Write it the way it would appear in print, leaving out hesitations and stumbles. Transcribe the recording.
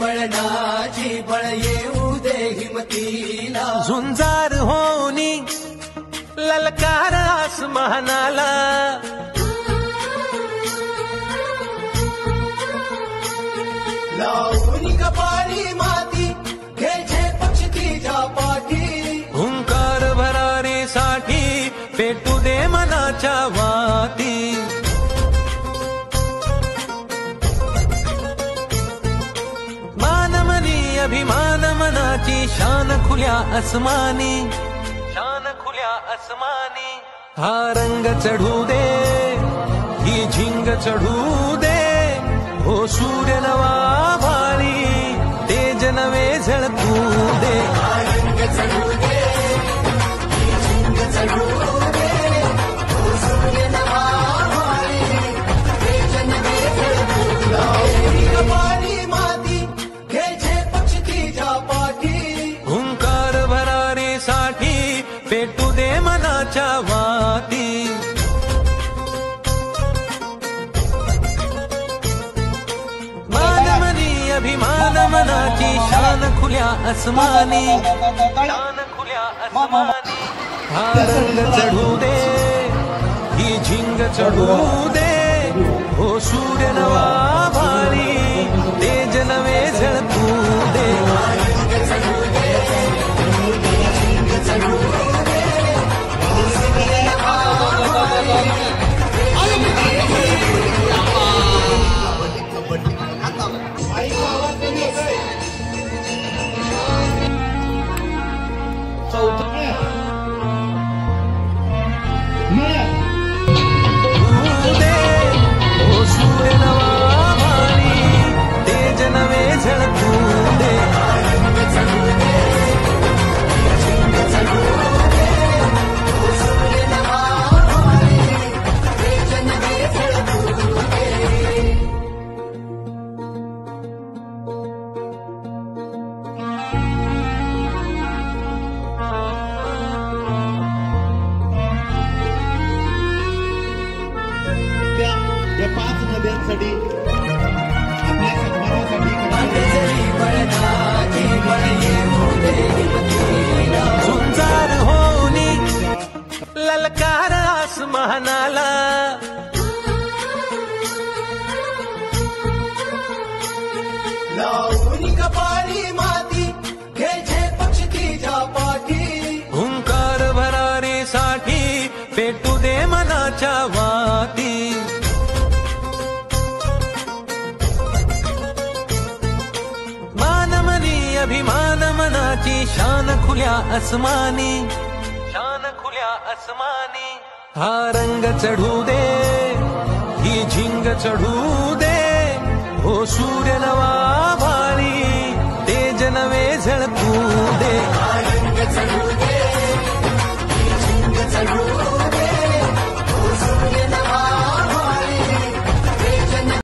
वळणाची बळ येऊ दे हिमतीला झुंजार होनी ललकार आसमानाला लावून कपाळी माती घ्यायचे पक्ष तिच्या पाठी हुंकार भरारीसाठी पेटू दे मनाच्या वाती मानमनी अभिमान मनाची शान खुल्या आसमानी शान खुल्या आसमानी हा रंग चढू दे ही झिंग चढू दे हो सूर्य नवा भारी तेज नवे झळकू दे रंग चढू दे ही झिंग चढू दे हो सूर्य नवा भारी तेज नवे झळकू दे लावून कपाळी माती घ्यायचे पक्ष तिच्या पाठी हुंकार भरारीसाठी पेटू दे मनाच्या वाती मानमनी अभिमान मनाची शान खुल्या आसमानी शान खुल्या आसमानी हा रंग चढू दे ही झिंग चढू दे हो सूर्य नवा भारी तेज नवे झळकू दे रंग चढू दे ही झिंग चढू दे हो सूर्य नवा भारी हो सूर्य नवा भारी तेज नवे झळकू दे रंग चढू दे ही झिंग चढू दे हो सूर्य नवा भारी तेज नवे झळकू दे त्या 5 नद्यांसाठी आपल्या सन्मानासाठी झुंजार होनी ललकार आसमानाला लावून कपाळी माती घ्यायचे पक्ष तिच्या पाठी हुंकार भरारीसाठी पेटू दे मनाच्या वाती मानमनी अभिमान मनाची शान खुल्या आसमानी शान खुल्या आसमानी हा रंग चढू दे ही झिंग चढू दे हो सूर्य नवा